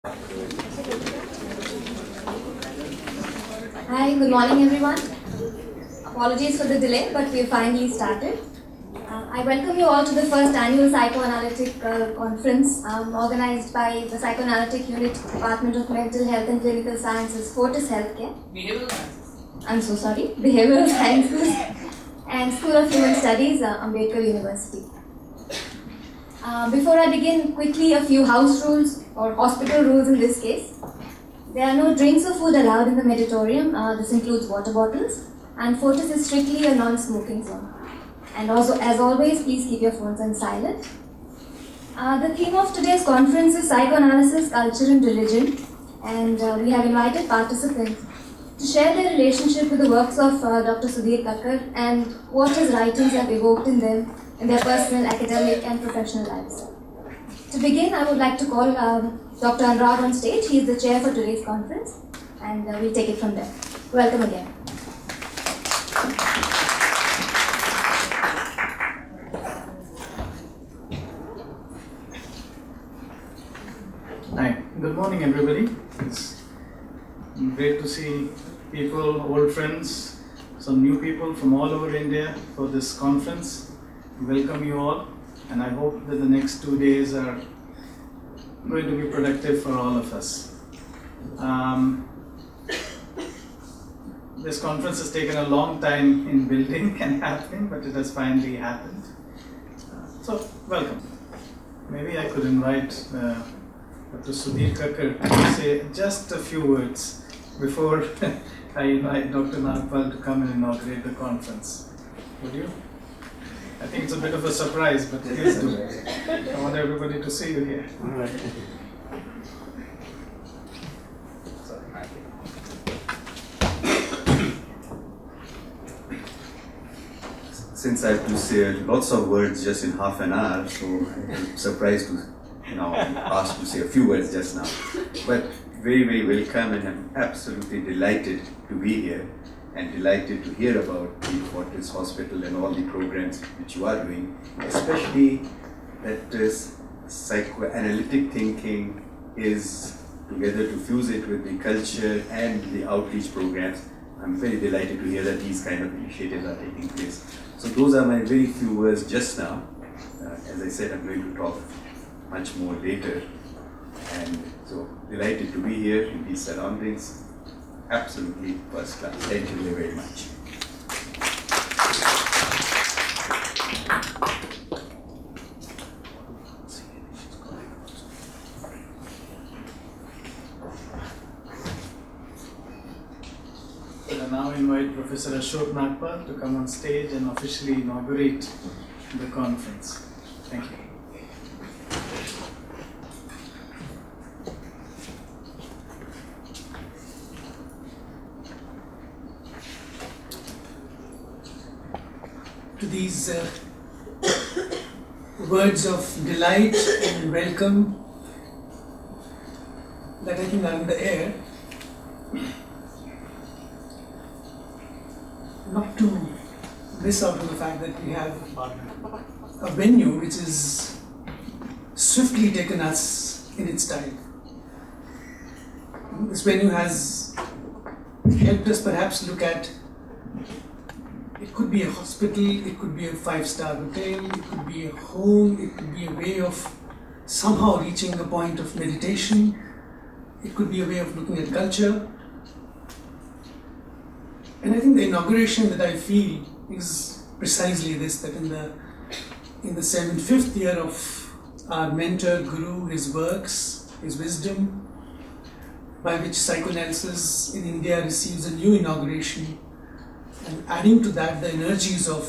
Hi, good morning everyone. Apologies for the delay, but we have finally started. I welcome you all to the first annual Psychoanalytic conference organized by the Psychoanalytic Unit, Department of Mental Health and Clinical Sciences, Fortis Healthcare. Behavioral Sciences. I'm so sorry. Behavioral Sciences and School of Human Studies, Ambedkar University. Before I begin, quickly a few house rules, or hospital rules in this case. There are no drinks or food allowed in the meditorium. This includes water bottles. And Fortis is strictly a non-smoking zone. And also, as always, please keep your phones on silent. The theme of today's conference is Psychoanalysis, Culture and Religion. And we have invited participants to share their relationship with the works of Dr. Sudhir Kakar and what his writings have evoked in them in their personal, academic and professional lives. To begin, I would like to call Dr. Anurag on stage. He is the chair for today's conference, and we'll take it from there. Welcome again. Hi, good morning everybody. It's great to see people, old friends, some new people from all over India for this conference. Welcome you all, and I hope that the next 2 days are going to be productive for all of us. This conference has taken a long time in building and happening, but it has finally happened. So, welcome. Maybe I could invite Dr. Sudhir Kakar to say just a few words before I invite Dr. Nagpal to come and inaugurate the conference. Would you? I think it's a bit of a surprise, but please do. I want everybody to see you here. All right. Since I have to say lots of words just in half an hour, so I'm surprised to be asked to say a few words just now. But very, very welcome, and I'm absolutely delighted to be here and delighted to hear about the Fortis Hospital and all the programs which you are doing, especially that psychoanalytic thinking is together to fuse it with the culture and the outreach programs. I'm very delighted to hear that these kind of initiatives are taking place. So those are my very few words just now. As I said, I'm going to talk much more later. And so delighted to be here in these surroundings. Absolutely first class. Thank you very, very much. I now invite Professor Ashok Nagpal to come on stage and officially inaugurate the conference. Thank you. To these words of delight and welcome that I think are in the air, not to miss out on the fact that we have a venue which is swiftly taken us in its time. This venue has helped us perhaps look at, it could be a hospital, it could be a 5-star hotel, it could be a home, it could be a way of somehow reaching a point of meditation, it could be a way of looking at culture. And I think the inauguration that I feel is precisely this, that in the 75th year of our mentor, guru, his works, his wisdom, by which psychoanalysis in India receives a new inauguration, and adding to that the energies of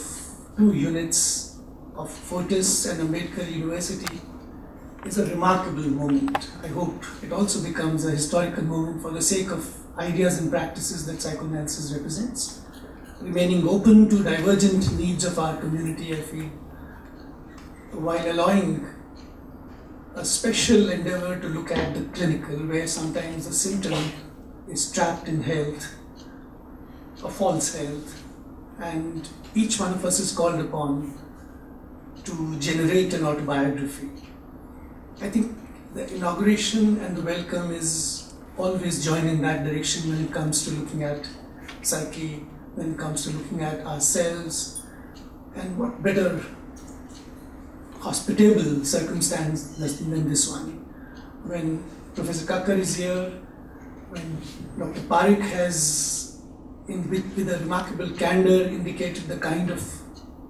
2 units of Fortis and Ambedkar University is a remarkable moment. I hope it also becomes a historical moment for the sake of ideas and practices that psychoanalysis represents, remaining open to divergent needs of our community, I feel, while allowing a special endeavor to look at the clinical, where sometimes the symptom is trapped in health, a false health, and each one of us is called upon to generate an autobiography. I think the inauguration and the welcome is always joined in that direction when it comes to looking at psyche, when it comes to looking at ourselves, and what better hospitable circumstance than this one. When Professor Kakar is here, when Dr. Parikh has, with a remarkable candor, indicated the kind of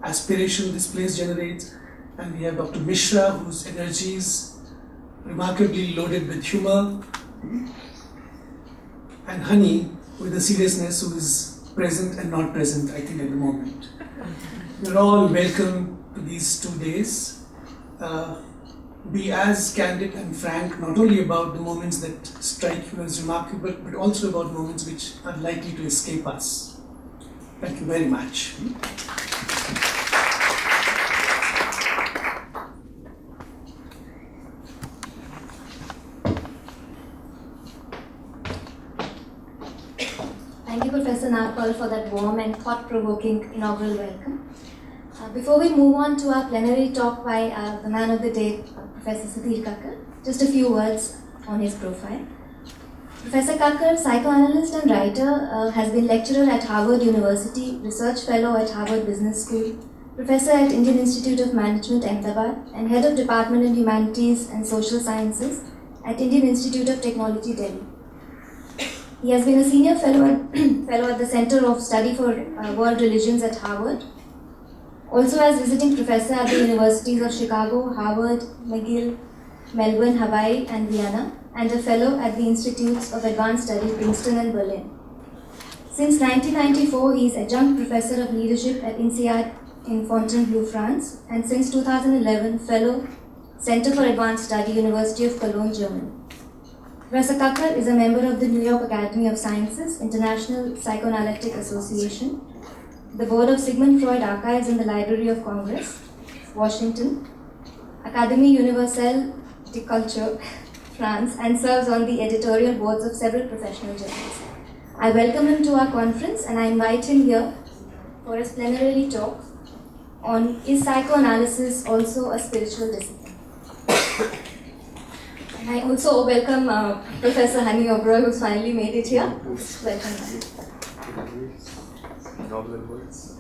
aspiration this place generates, and we have Dr. Mishra, whose energy is remarkably loaded with humor, and Honey, with a seriousness who is present and not present, I think, at the moment. You're all welcome to these 2 days. Be as candid and frank, not only about the moments that strike you as remarkable, but also about moments which are likely to escape us. Thank you very much. Thank you, Professor Nagpal, for that warm and thought-provoking inaugural welcome. Before we move on to our plenary talk by the man of the day, Professor Sudhir Kakar, just a few words on his profile. Professor Kakar, psychoanalyst and writer, has been lecturer at Harvard University, research fellow at Harvard Business School, professor at Indian Institute of Management, Ahmedabad, and head of Department in Humanities and Social Sciences at Indian Institute of Technology, Delhi. He has been a senior fellow at the Center of Study for World Religions at Harvard, also as visiting professor at the Universities of Chicago, Harvard, McGill, Melbourne, Hawaii, and Vienna, and a fellow at the Institutes of Advanced Study, Princeton and Berlin. Since 1994, he is adjunct professor of leadership at INSEAD in Fontainebleau, France, and since 2011, fellow, Center for Advanced Study, University of Cologne, Germany. Professor Kakar is a member of the New York Academy of Sciences, International Psychoanalytic Association, the board of Sigmund Freud Archives in the Library of Congress, Washington, Académie Universelle de Culture, France, and serves on the editorial boards of several professional journals. I welcome him to our conference and I invite him here for his plenary talk on Is Psychoanalysis Also a Spiritual Discipline? And I also welcome Professor Honey Oberoi, who's finally made it here. Welcome. Novel words.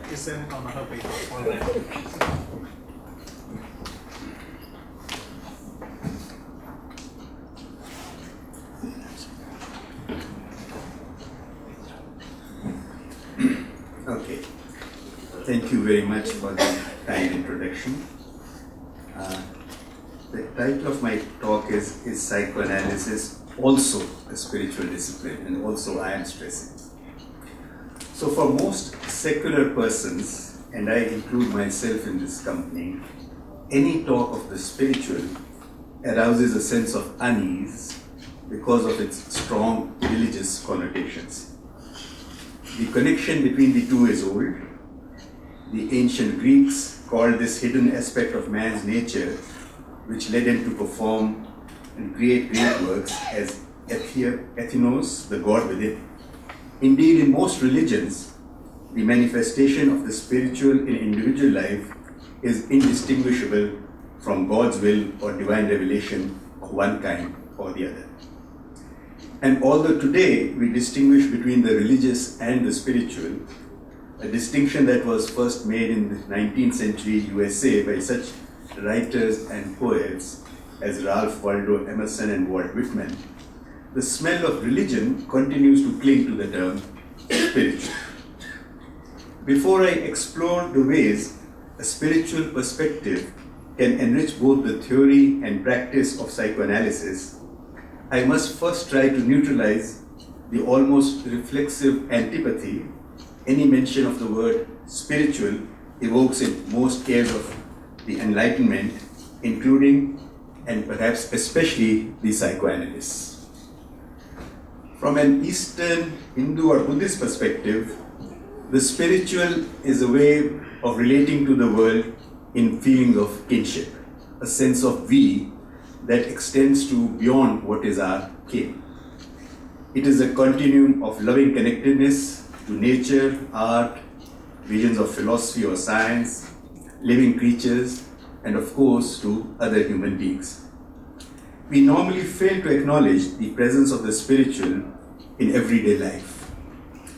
You send it on her paper already. Okay. Thank you very much for the kind introduction. The title of my talk is Psychoanalysis Also a Spiritual Discipline? And also I am stressing. So for most secular persons, and I include myself in this company, any talk of the spiritual arouses a sense of unease because of its strong religious connotations. The connection between the two is old. The ancient Greeks called this hidden aspect of man's nature, which led him to perform and create great works, as Athenos, the god within. Indeed, in most religions, the manifestation of the spiritual in individual life is indistinguishable from God's will or divine revelation of one kind or the other. And although today we distinguish between the religious and the spiritual, a distinction that was first made in the 19th century USA by such writers and poets as Ralph Waldo Emerson and Walt Whitman, the smell of religion continues to cling to the term spiritual. Before I explore the ways a spiritual perspective can enrich both the theory and practice of psychoanalysis, I must first try to neutralize the almost reflexive antipathy any mention of the word spiritual evokes in most cares of the Enlightenment, including and perhaps especially the psychoanalysts. From an Eastern Hindu or Buddhist perspective, the spiritual is a way of relating to the world in feelings of kinship, a sense of we that extends to beyond what is our kin. It is a continuum of loving connectedness to nature, art, visions of philosophy or science, living creatures, and of course to other human beings. We normally fail to acknowledge the presence of the spiritual in everyday life.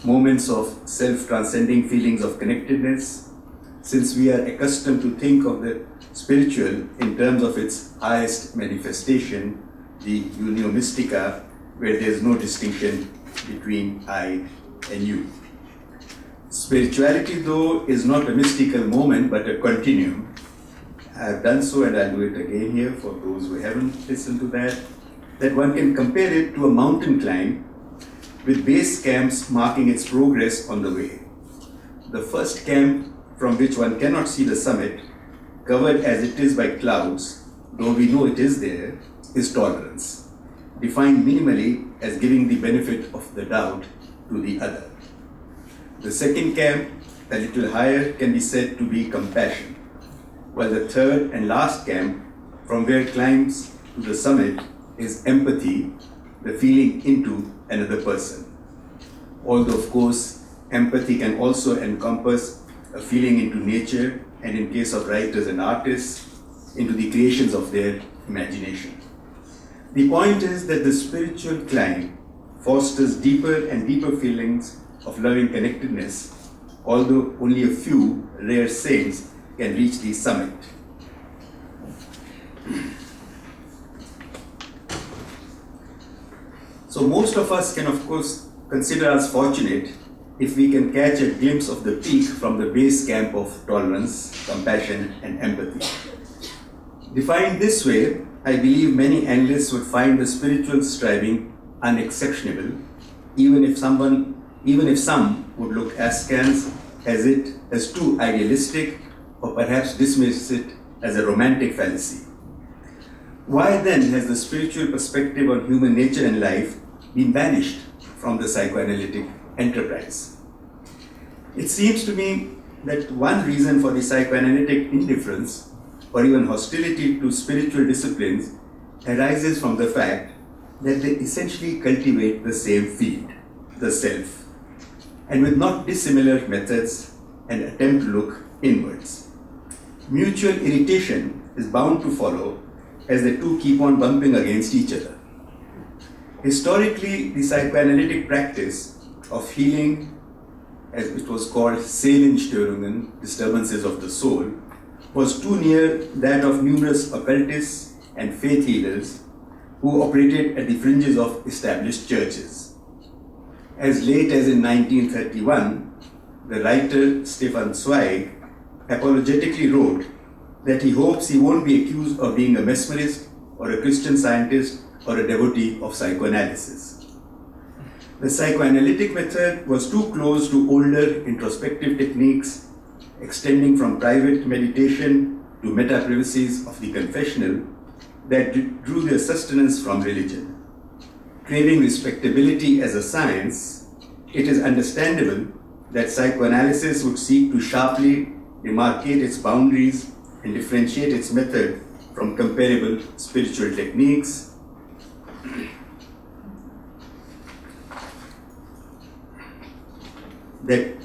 Moments of self-transcending feelings of connectedness, since we are accustomed to think of the spiritual in terms of its highest manifestation, the unio mystica, where there is no distinction between I and you. Spirituality, though, is not a mystical moment but a continuum. I have done so and I'll do it again here for those who haven't listened to that one can compare it to a mountain climb with base camps marking its progress on the way. The first camp, from which one cannot see the summit, covered as it is by clouds, though we know it is there, is tolerance, defined minimally as giving the benefit of the doubt to the other. The second camp, a little higher, can be said to be compassion, while the third and last camp, from where it climbs to the summit, is empathy, the feeling into another person. Although, of course, empathy can also encompass a feeling into nature, and in case of writers and artists, into the creations of their imagination. The point is that the spiritual climb fosters deeper and deeper feelings of loving connectedness, although only a few rare saints can reach the summit. So most of us can, of course, consider us fortunate if we can catch a glimpse of the peak from the base camp of tolerance, compassion, and empathy. Defined this way, I believe many analysts would find the spiritual striving unexceptionable, even if some would look askance as too idealistic, or perhaps dismiss it as a romantic fallacy. Why then has the spiritual perspective on human nature and life been banished from the psychoanalytic enterprise? It seems to me that one reason for the psychoanalytic indifference or even hostility to spiritual disciplines arises from the fact that they essentially cultivate the same field, the self, and with not dissimilar methods and attempt to look inwards. Mutual irritation is bound to follow as the two keep on bumping against each other. Historically, the psychoanalytic practice of healing, as it was called Seelenstörungen, disturbances of the soul, was too near that of numerous occultists and faith healers who operated at the fringes of established churches. As late as in 1931, the writer Stefan Zweig apologetically wrote that he hopes he won't be accused of being a mesmerist or a Christian Scientist or a devotee of psychoanalysis. The psychoanalytic method was too close to older introspective techniques, extending from private meditation to meta-privacies of the confessional, that drew their sustenance from religion. Craving respectability as a science, it is understandable that psychoanalysis would seek to sharply demarcate its boundaries and differentiate its method from comparable spiritual techniques. That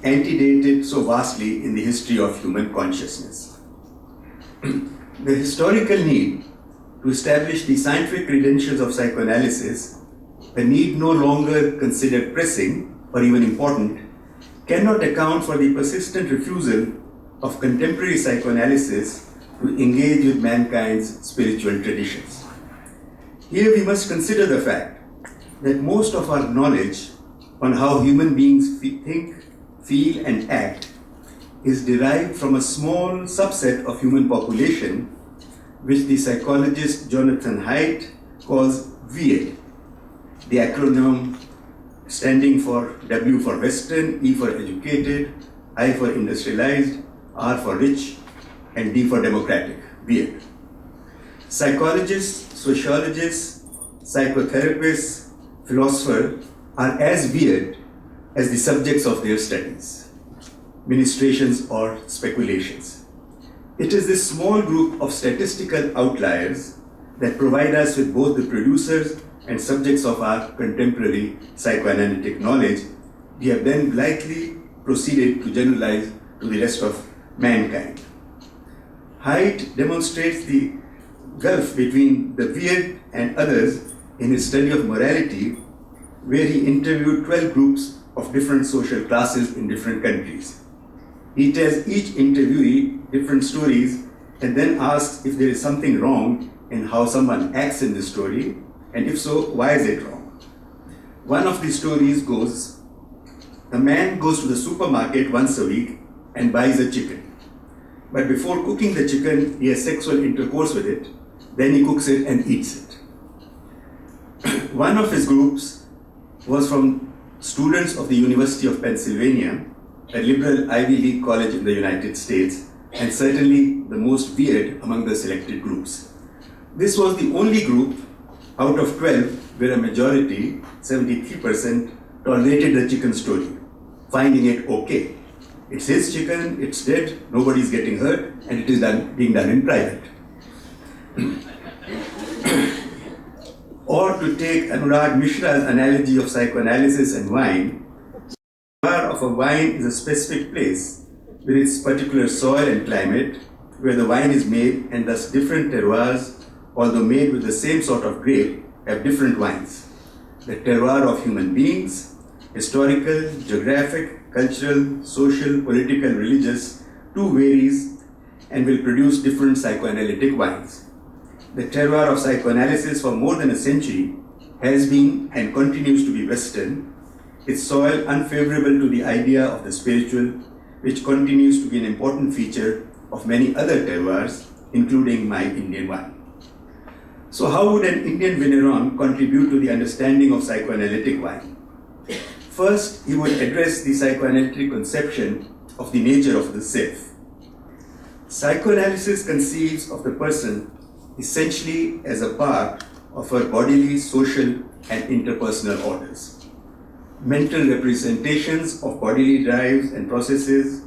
antedated so vastly in the history of human consciousness. The historical need to establish the scientific credentials of psychoanalysis, a need no longer considered pressing or even important, cannot account for the persistent refusal of contemporary psychoanalysis to engage with mankind's spiritual traditions. Here we must consider the fact that most of our knowledge on how human beings think, feel, and act is derived from a small subset of human population, which the psychologist Jonathan Haidt calls WEIRD, the acronym standing for W for Western, E for educated, I for industrialized, R for rich, and D for democratic, WEIRD. Psychologists, sociologists, psychotherapists, philosophers are as weird as the subjects of their studies, ministrations or speculations. It is this small group of statistical outliers that provide us with both the producers and subjects of our contemporary psychoanalytic knowledge. We have then blithely proceeded to generalize to the rest of mankind. Haidt demonstrates the gulf between the weird and others in his study of morality, where he interviewed 12 groups of different social classes in different countries. He tells each interviewee different stories and then asks if there is something wrong in how someone acts in the story, and if so, why is it wrong? One of the stories goes, a man goes to the supermarket once a week and buys a chicken. But before cooking the chicken, he has sexual intercourse with it, then he cooks it and eats it. One of his groups was from students of the University of Pennsylvania, a liberal Ivy League college in the United States, and certainly the most weird among the selected groups. This was the only group out of 12 where a majority, 73%, tolerated the chicken story, finding it okay. It's his chicken, it's dead, nobody's getting hurt, and it is being done in private. Or to take Anurag Mishra's analogy of psychoanalysis and wine, the terroir of a wine is a specific place with its particular soil and climate where the wine is made, and thus different terroirs, although made with the same sort of grape, have different wines. The terroir of human beings, historical, geographic, cultural, social, political, religious, too varies and will produce different psychoanalytic wines. The terroir of psychoanalysis for more than a century has been and continues to be Western, its soil unfavorable to the idea of the spiritual, which continues to be an important feature of many other terroirs, including my Indian one. So how would an Indian Vigneron contribute to the understanding of psychoanalytic wine? First, he would address the psychoanalytic conception of the nature of the self. Psychoanalysis conceives of the person essentially as a part of her bodily, social, and interpersonal orders. Mental representations of bodily drives and processes,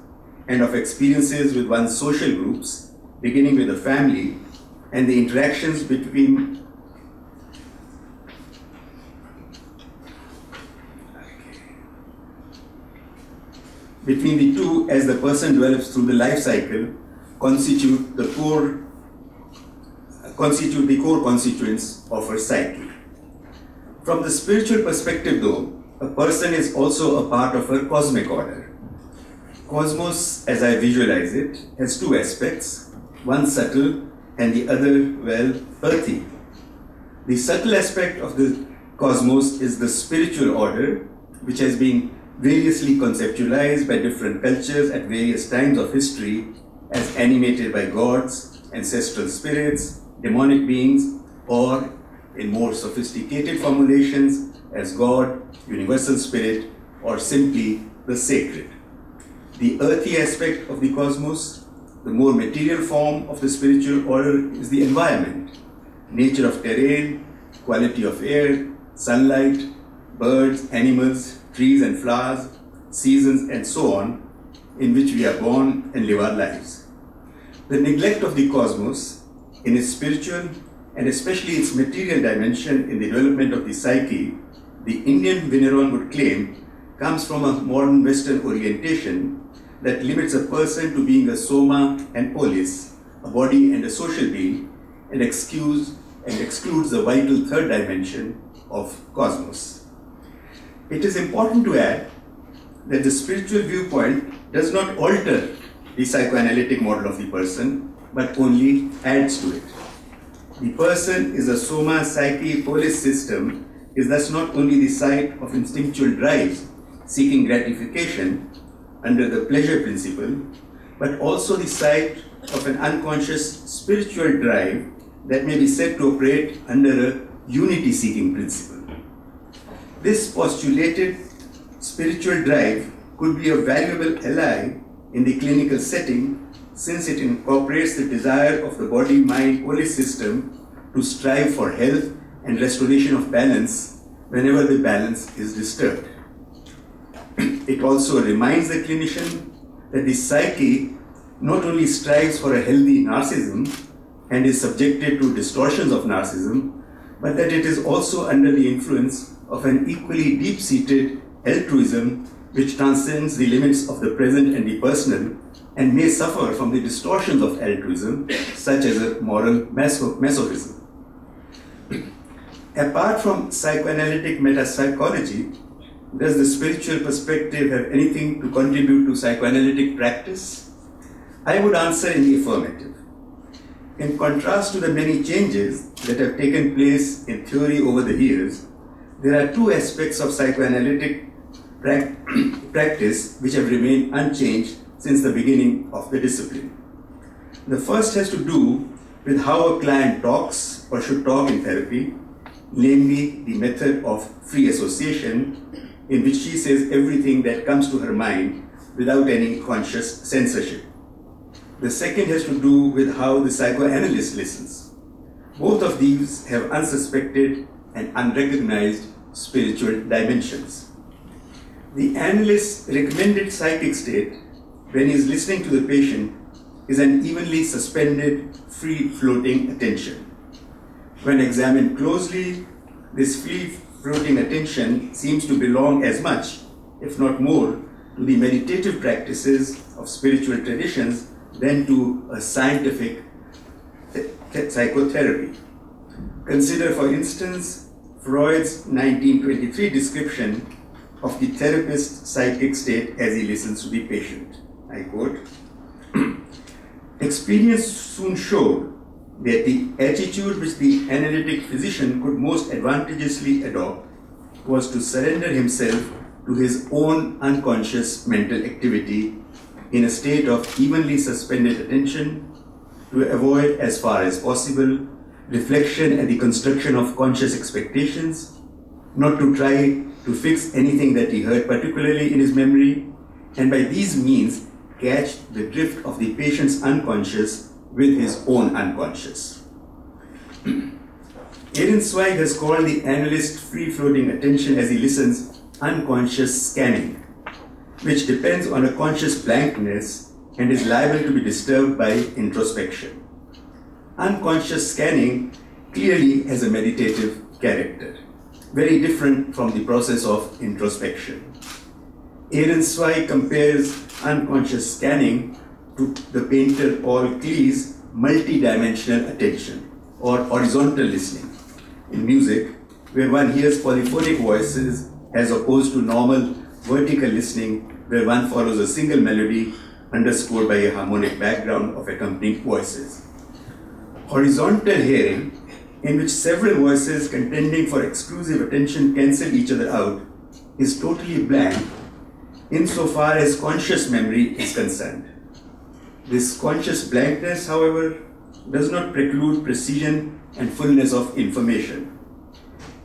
and of experiences with one's social groups, beginning with the family, and the interactions between the two as the person develops through the life cycle constitute the core constituents of her psyche. From the spiritual perspective, though, a person is also a part of her cosmic order. Cosmos, as I visualize it, has two aspects, one subtle and the other, well, earthy. The subtle aspect of the cosmos is the spiritual order, which has been variously conceptualized by different cultures at various times of history as animated by gods, ancestral spirits, demonic beings, or in more sophisticated formulations as God, universal spirit, or simply the sacred. The earthy aspect of the cosmos, the more material form of the spiritual order, is the environment, nature of terrain, quality of air, sunlight, birds, animals, trees and flowers, seasons, and so on, in which we are born and live our lives. The neglect of the cosmos in its spiritual and especially its material dimension in the development of the psyche, the Indian Vigneron would claim, comes from a modern Western orientation that limits a person to being a soma and polis, a body and a social being, and excludes the vital third dimension of cosmos. It is important to add that the spiritual viewpoint does not alter the psychoanalytic model of the person, but only adds to it. The person is a soma, psyche, polis system, is thus not only the site of instinctual drives seeking gratification under the pleasure principle, but also the site of an unconscious spiritual drive that may be said to operate under a unity-seeking principle. This postulated spiritual drive could be a valuable ally in the clinical setting, since it incorporates the desire of the body-mind-polis system to strive for health and restoration of balance whenever the balance is disturbed. It also reminds the clinician that the psyche not only strives for a healthy narcissism and is subjected to distortions of narcissism, but that it is also under the influence of an equally deep-seated altruism which transcends the limits of the present and the personal, and may suffer from the distortions of altruism, such as a moral masochism. Apart from psychoanalytic metapsychology, does the spiritual perspective have anything to contribute to psychoanalytic practice? I would answer in the affirmative. In contrast to the many changes that have taken place in theory over the years, there are two aspects of psychoanalytic practice which have remained unchanged since the beginning of the discipline. The first has to do with how a client talks or should talk in therapy, namely the method of free association, in which she says everything that comes to her mind without any conscious censorship. The second has to do with how the psychoanalyst listens. Both of these have unsuspected and unrecognized spiritual dimensions. The analyst's recommended psychic state, when he is listening to the patient, is an evenly suspended, free-floating attention. When examined closely, this free-floating attention seems to belong as much, if not more, to the meditative practices of spiritual traditions than to a scientific psychotherapy. Consider, for instance, Freud's 1923 description of the therapist's psychic state as he listens to the patient. I quote, "Experience soon showed that the attitude which the analytic physician could most advantageously adopt was to surrender himself to his own unconscious mental activity in a state of evenly suspended attention, to avoid as far as possible reflection and the construction of conscious expectations, not to try to fix anything that he heard particularly in his memory, and by these means catch the drift of the patient's unconscious with his own unconscious." Ehrenzweig has called the analyst's free-floating attention as he listens unconscious scanning, which depends on a conscious blankness and is liable to be disturbed by introspection. Unconscious scanning clearly has a meditative character, very different from the process of introspection. Ehrenzweig compares unconscious scanning to the painter Paul Klee's multi-dimensional attention, or horizontal listening, in music, where one hears polyphonic voices as opposed to normal vertical listening, where one follows a single melody underscored by a harmonic background of accompanying voices. Horizontal hearing, in which several voices contending for exclusive attention cancel each other out, is totally blank insofar as conscious memory is concerned. This conscious blankness, however, does not preclude precision and fullness of information.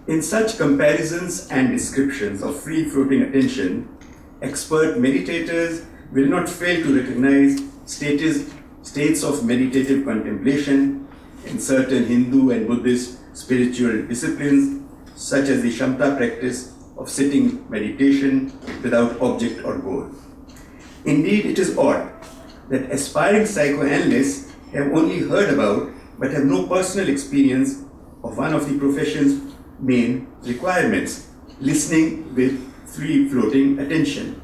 In such comparisons and descriptions of free-floating attention, expert meditators will not fail to recognize states of meditative contemplation in certain Hindu and Buddhist spiritual disciplines, such as the Shamta practice of sitting meditation without object or goal. Indeed, it is odd that aspiring psychoanalysts have only heard about but have no personal experience of one of the profession's main requirements, listening with free-floating attention,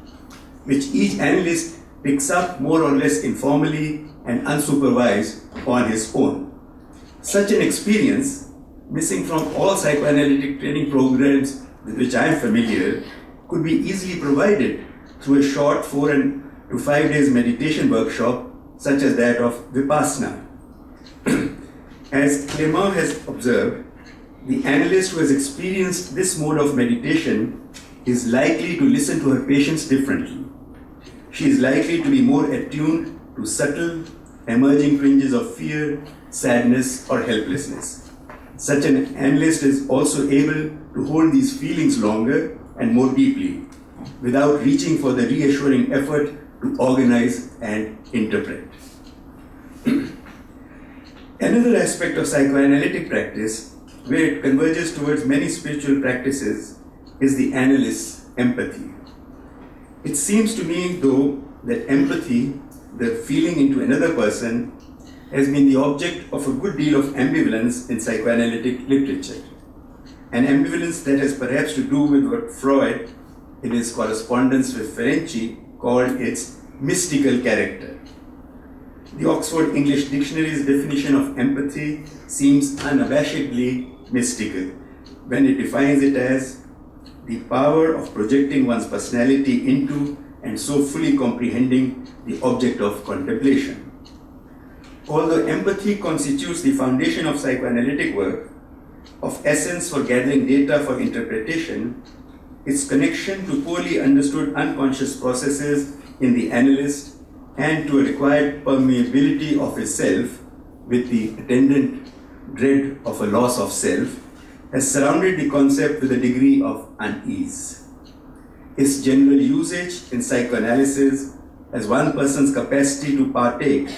which each analyst picks up more or less informally and unsupervised on his own. Such an experience, missing from all psychoanalytic training programs with which I am familiar, could be easily provided through a short 4 to 5 days meditation workshop such as that of Vipassana. As Clément has observed, the analyst who has experienced this mode of meditation is likely to listen to her patients differently. She is likely to be more attuned to subtle, emerging fringes of fear, sadness, or helplessness. Such an analyst is also able to hold these feelings longer and more deeply, without reaching for the reassuring effort to organize and interpret. Another aspect of psychoanalytic practice, where it converges towards many spiritual practices, is the analyst's empathy. It seems to me, though, that empathy, the feeling into another person, has been the object of a good deal of ambivalence in psychoanalytic literature. An ambivalence that has perhaps to do with what Freud in his correspondence with Ferenczi, called its mystical character. The Oxford English Dictionary's definition of empathy seems unabashedly mystical when it defines it as the power of projecting one's personality into and so fully comprehending the object of contemplation. Although empathy constitutes the foundation of psychoanalytic work, of essence for gathering data for interpretation, its connection to poorly understood unconscious processes in the analyst and to a required permeability of his self with the attendant dread of a loss of self has surrounded the concept with a degree of unease. Its general usage in psychoanalysis as one person's capacity to partake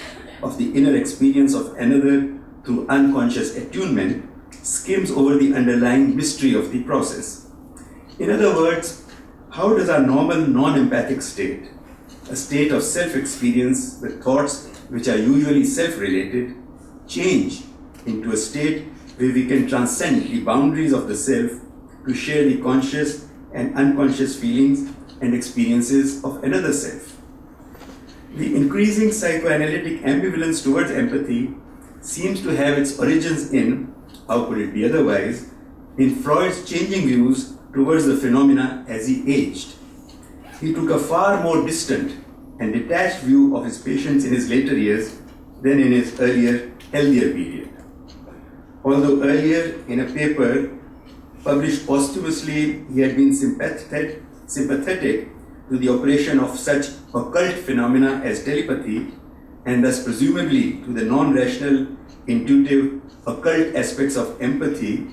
of the inner experience of another through unconscious attunement skims over the underlying mystery of the process. In other words, how does our normal non-empathic state, a state of self-experience with thoughts which are usually self-related, change into a state where we can transcend the boundaries of the self to share the conscious and unconscious feelings and experiences of another self? The increasing psychoanalytic ambivalence towards empathy seems to have its origins in, how could it be otherwise, in Freud's changing views towards the phenomena as he aged. He took a far more distant and detached view of his patients in his later years than in his earlier, healthier period. Although earlier, in a paper published posthumously, he had been sympathetic to the operation of such occult phenomena as telepathy, and thus presumably to the non-rational, intuitive, occult aspects of empathy,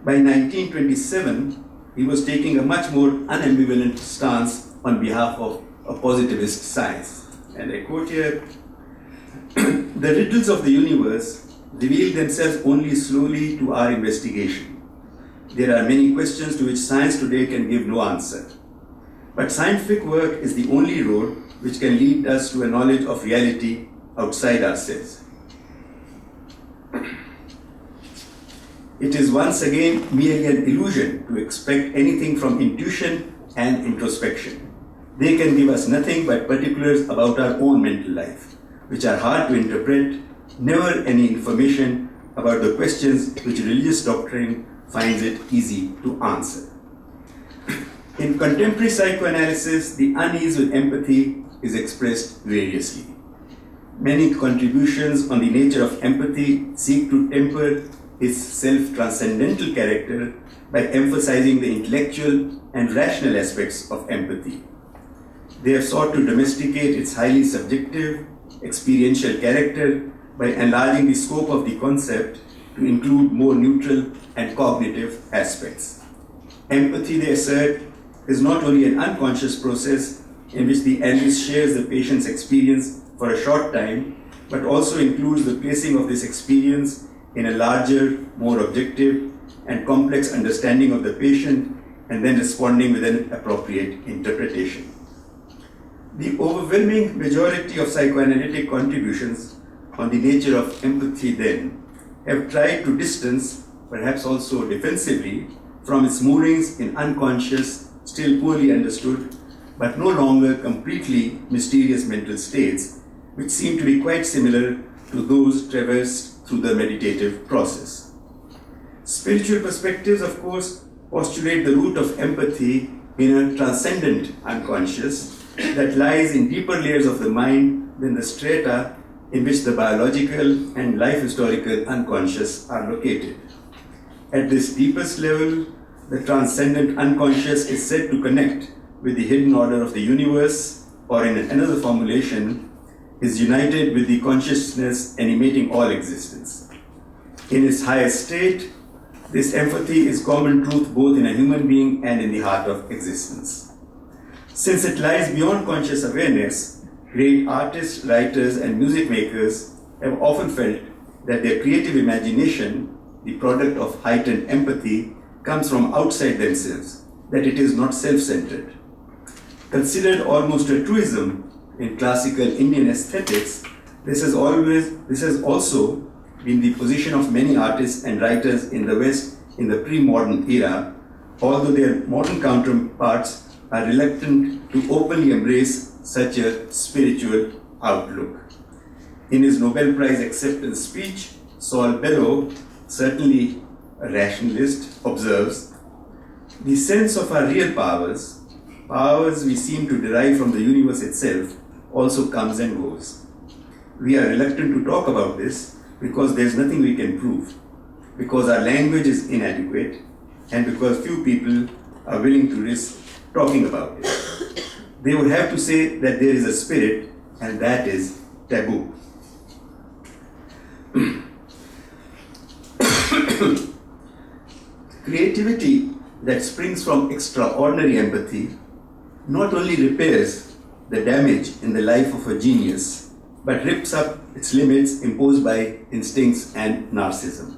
by 1927, he was taking a much more unambivalent stance on behalf of a positivist science. And I quote here, "The riddles of the universe reveal themselves only slowly to our investigation. There are many questions to which science today can give no answer. But scientific work is the only road which can lead us to a knowledge of reality outside ourselves. It is once again merely an illusion to expect anything from intuition and introspection. They can give us nothing but particulars about our own mental life, which are hard to interpret, never any information about the questions which religious doctrine finds it easy to answer." In contemporary psychoanalysis, the unease with empathy is expressed variously. Many contributions on the nature of empathy seek to temper its self-transcendental character by emphasizing the intellectual and rational aspects of empathy. They have sought to domesticate its highly subjective, experiential character by enlarging the scope of the concept to include more neutral and cognitive aspects. Empathy, they assert, is not only an unconscious process in which the analyst shares the patient's experience for a short time, but also includes the placing of this experience in a larger, more objective and complex understanding of the patient, and then responding with an appropriate interpretation. The overwhelming majority of psychoanalytic contributions on the nature of empathy then have tried to distance, perhaps also defensively, from its moorings in unconscious, still poorly understood, but no longer completely mysterious mental states, which seem to be quite similar to those traversed through the meditative process. Spiritual perspectives, of course, postulate the root of empathy in a transcendent unconscious that lies in deeper layers of the mind than the strata in which the biological and life historical unconscious are located. At this deepest level, the transcendent unconscious is said to connect with the hidden order of the universe, or in another formulation, is united with the consciousness animating all existence. In its highest state, this empathy is common truth both in a human being and in the heart of existence. Since it lies beyond conscious awareness, great artists, writers, and music makers have often felt that their creative imagination, the product of heightened empathy, comes from outside themselves, that it is not self-centered. Considered almost a truism in classical Indian aesthetics, this has also been the position of many artists and writers in the West in the pre-modern era, although their modern counterparts are reluctant to openly embrace such a spiritual outlook. In his Nobel Prize acceptance speech, Saul Bellow, certainly a rationalist, observes, "The sense of our real powers, powers we seem to derive from the universe itself, also comes and goes. We are reluctant to talk about this because there is nothing we can prove, because our language is inadequate, and because few people are willing to risk talking about it. They would have to say that there is a spirit, and that is taboo." Creativity that springs from extraordinary empathy not only repairs the damage in the life of a genius, but rips up its limits imposed by instincts and narcissism.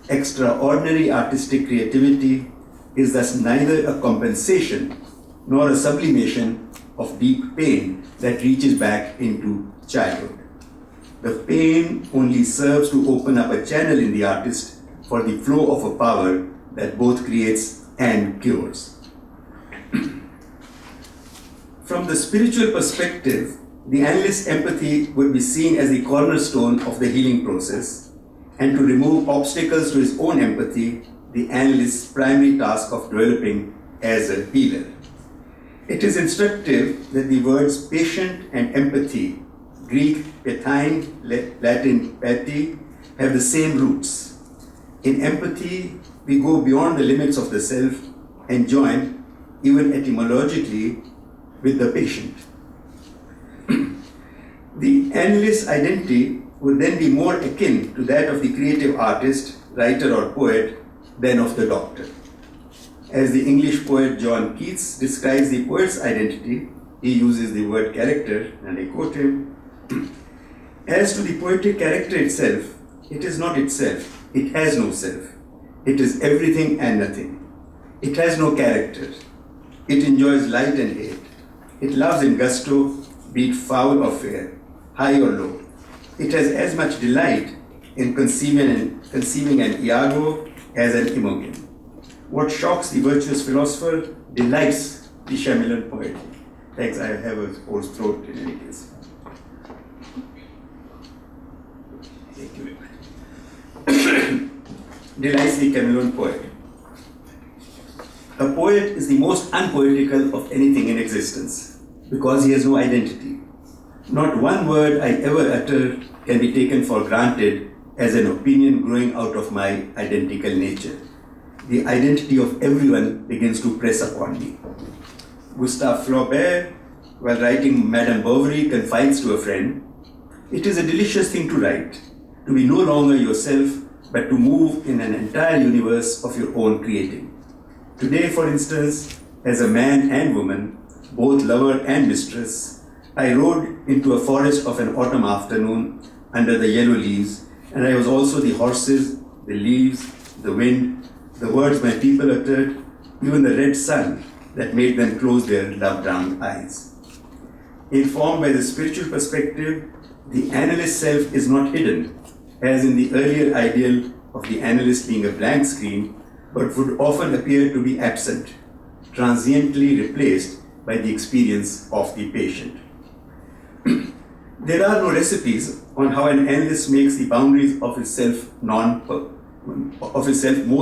Extraordinary artistic creativity is thus neither a compensation nor a sublimation of deep pain that reaches back into childhood. The pain only serves to open up a channel in the artist for the flow of a power that both creates and cures. From the spiritual perspective, the analyst's empathy would be seen as the cornerstone of the healing process, and to remove obstacles to his own empathy, the analyst's primary task of developing as a healer. It is instructive that the words patient and empathy, Greek pathine, Latin pati, have the same roots. In empathy, we go beyond the limits of the self and join, even etymologically, with the patient. The analyst's identity would then be more akin to that of the creative artist, writer or poet than of the doctor. As the English poet John Keats describes the poet's identity, he uses the word character, and I quote him, "As to the poetic character itself, it is not itself, it has no self. It is everything and nothing. It has no character. It enjoys light and hate. It loves in gusto, be it foul or fair, high or low. It has as much delight in conceiving an Iago as an Imogen. What shocks the virtuous philosopher delights the Shyamalan poet." Thanks, I have a hoarse throat in any case. Thank you very much. Delights the Shyamalan poet. A poet is the most unpoetical of anything in existence because he has no identity. Not one word I ever utter can be taken for granted as an opinion growing out of my identical nature. The identity of everyone begins to press upon me. Gustave Flaubert, while writing Madame Bovary, confides to a friend, "It is a delicious thing to write, to be no longer yourself, but to move in an entire universe of your own creating. Today, for instance, as a man and woman, both lover and mistress, I rode into a forest of an autumn afternoon under the yellow leaves, and I was also the horses, the leaves, the wind, the words my people uttered, even the red sun that made them close their love-drowned eyes." Informed by the spiritual perspective, the analyst's self is not hidden, as in the earlier ideal of the analyst being a blank screen, but would often appear to be absent, transiently replaced by the experience of the patient. There are no recipes on how an analyst makes the boundaries of his self more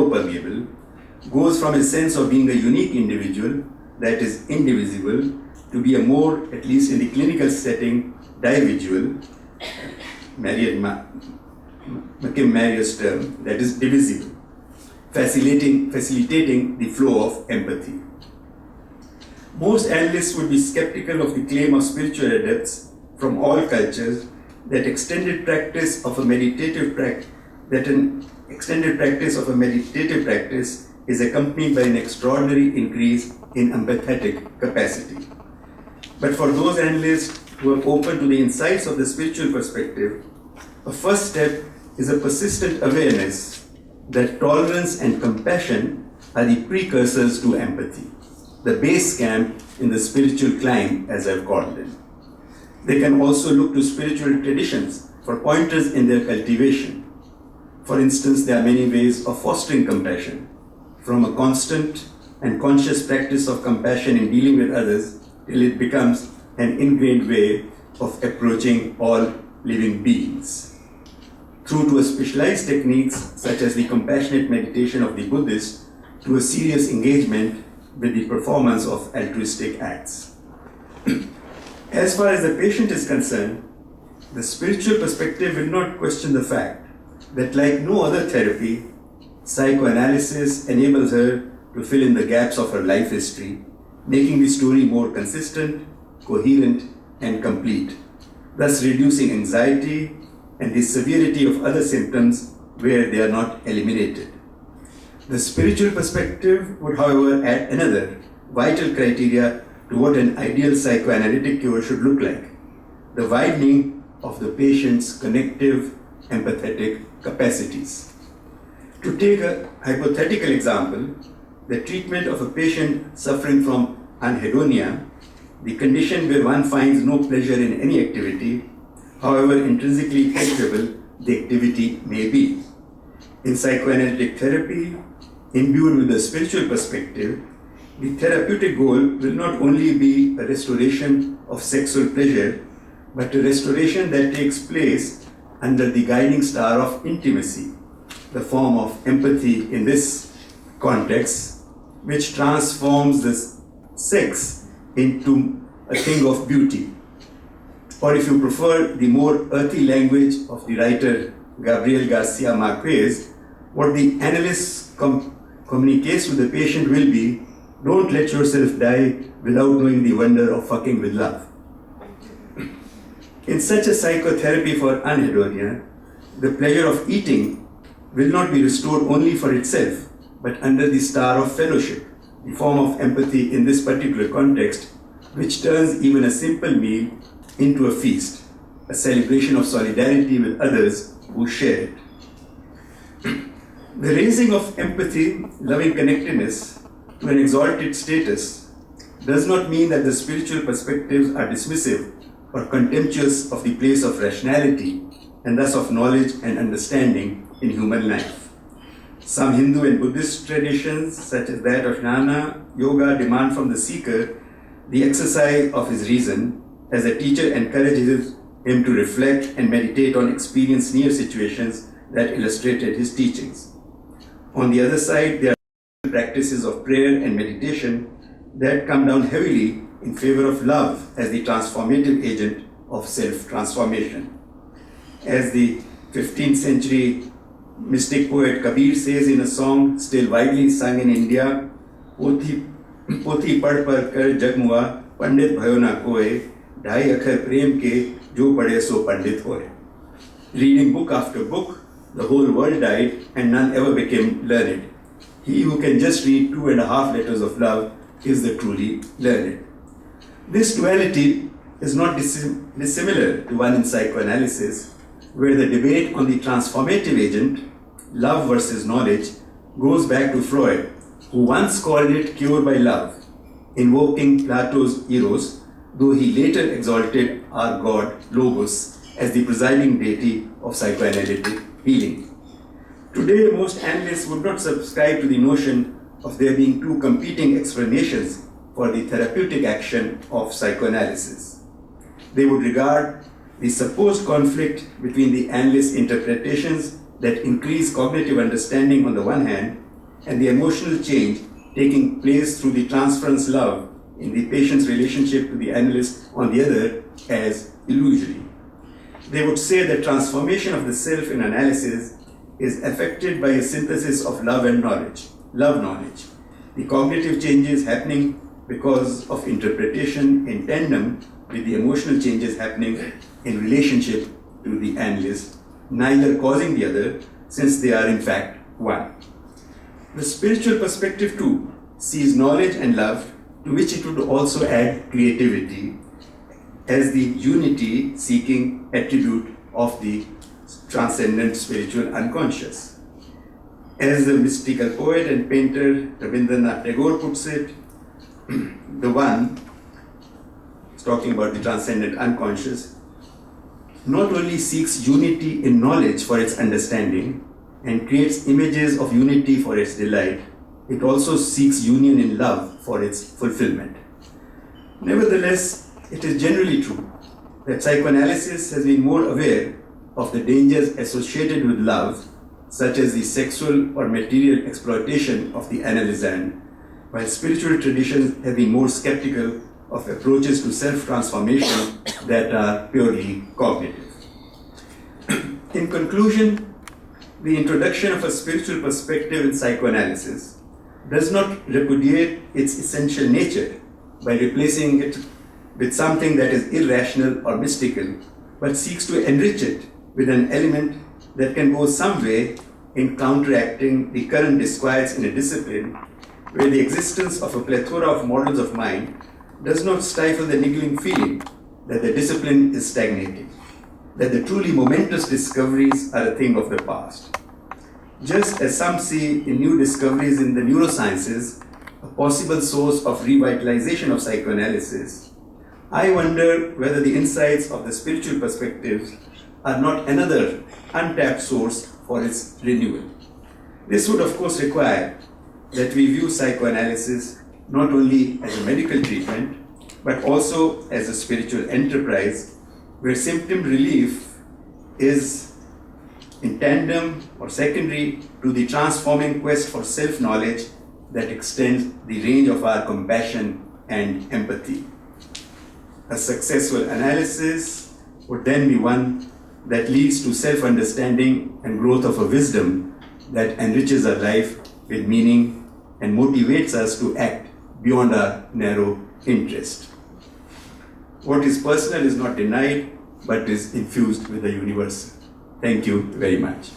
permeable, goes from a sense of being a unique individual that is indivisible to be a more, at least in the clinical setting, dividual, McKim-Mario's term, that is divisible, facilitating the flow of empathy. Most analysts would be skeptical of the claim of spiritual adepts from all cultures that an extended practice of a meditative practice is accompanied by an extraordinary increase in empathetic capacity. But for those analysts who are open to the insights of the spiritual perspective, a first step is a persistent awareness that tolerance and compassion are the precursors to empathy, the base camp in the spiritual climb, as I've called them. They can also look to spiritual traditions for pointers in their cultivation. For instance, there are many ways of fostering compassion, from a constant and conscious practice of compassion in dealing with others till it becomes an ingrained way of approaching all living beings. Through to a specialized techniques such as the compassionate meditation of the Buddhist, to a serious engagement with the performance of altruistic acts. As far as the patient is concerned, the spiritual perspective will not question the fact that, like no other therapy, psychoanalysis enables her to fill in the gaps of her life history, making the story more consistent, coherent, and complete, thus reducing anxiety and the severity of other symptoms where they are not eliminated. The spiritual perspective would, however, add another vital criteria to what an ideal psychoanalytic cure should look like: the widening of the patient's connective, empathetic capacities. To take a hypothetical example, the treatment of a patient suffering from anhedonia, the condition where one finds no pleasure in any activity, however intrinsically pleasurable the activity may be. In psychoanalytic therapy, imbued with a spiritual perspective, the therapeutic goal will not only be a restoration of sexual pleasure, but a restoration that takes place under the guiding star of intimacy, the form of empathy in this context, which transforms this sex into a thing of beauty. Or if you prefer the more earthy language of the writer Gabriel Garcia Marquez, what the analyst communicates to the patient will be: don't let yourself die without knowing the wonder of fucking with love. In such a psychotherapy for anhedonia, the pleasure of eating will not be restored only for itself, but under the star of fellowship, the form of empathy in this particular context, which turns even a simple meal into a feast, a celebration of solidarity with others who share it. The raising of empathy, loving connectedness to an exalted status does not mean that the spiritual perspectives are dismissive or contemptuous of the place of rationality and thus of knowledge and understanding in human life. Some Hindu and Buddhist traditions, such as that of Jnana Yoga, demand from the seeker the exercise of his reason, as the teacher encourages him to reflect and meditate on experienced near situations that illustrated his teachings. On the other side, there are practices of prayer and meditation that come down heavily in favor of love as the transformative agent of self-transformation. As the 15th century mystic poet Kabir says in a song still widely sung in India, Pothi pad pad kar jagmua, pandit bhayo na koe, dhai akhar prem ke, jo pade so pandit hoye. Reading book after book, the whole world died and none ever became learned. He who can just read 2.5 letters of love is the truly learned. This duality is not dissimilar to one in psychoanalysis, where the debate on the transformative agent, love versus knowledge, goes back to Freud, who once called it cure by love, invoking Plato's Eros, though he later exalted our god Logos as the presiding deity of psychoanalytic healing. Today, most analysts would not subscribe to the notion of there being two competing explanations for the therapeutic action of psychoanalysis. They would regard the supposed conflict between the analyst's interpretations that increase cognitive understanding on the one hand and the emotional change taking place through the transference love in the patient's relationship to the analyst on the other as illusory. They would say that transformation of the self in analysis is affected by a synthesis of love and knowledge, love-knowledge. The cognitive changes happening because of interpretation in tandem with the emotional changes happening in relationship to the analyst, neither causing the other, since they are in fact one. The spiritual perspective too sees knowledge and love, to which it would also add creativity, as the unity-seeking attribute of the transcendent spiritual unconscious. As the mystical poet and painter Rabindranath Tagore puts it, the one, is talking about the transcendent unconscious, not only seeks unity in knowledge for its understanding and creates images of unity for its delight, it also seeks union in love for its fulfillment. Nevertheless, it is generally true that psychoanalysis has been more aware of the dangers associated with love, such as the sexual or material exploitation of the analysand, while spiritual traditions have been more skeptical of approaches to self-transformation that are purely cognitive. In conclusion, the introduction of a spiritual perspective in psychoanalysis does not repudiate its essential nature by replacing it with something that is irrational or mystical, but seeks to enrich it with an element that can go some way in counteracting the current disquiets in a discipline where the existence of a plethora of models of mind does not stifle the niggling feeling that the discipline is stagnating, that the truly momentous discoveries are a thing of the past. Just as some see in new discoveries in the neurosciences a possible source of revitalization of psychoanalysis, I wonder whether the insights of the spiritual perspectives are not another untapped source for its renewal. This would of course require that we view psychoanalysis not only as a medical treatment, but also as a spiritual enterprise where symptom relief is in tandem or secondary to the transforming quest for self-knowledge that extends the range of our compassion and empathy. A successful analysis would then be one that leads to self-understanding and growth of a wisdom that enriches our life with meaning and motivates us to act beyond our narrow interest. What is personal is not denied, but is infused with the universal. Thank you very much.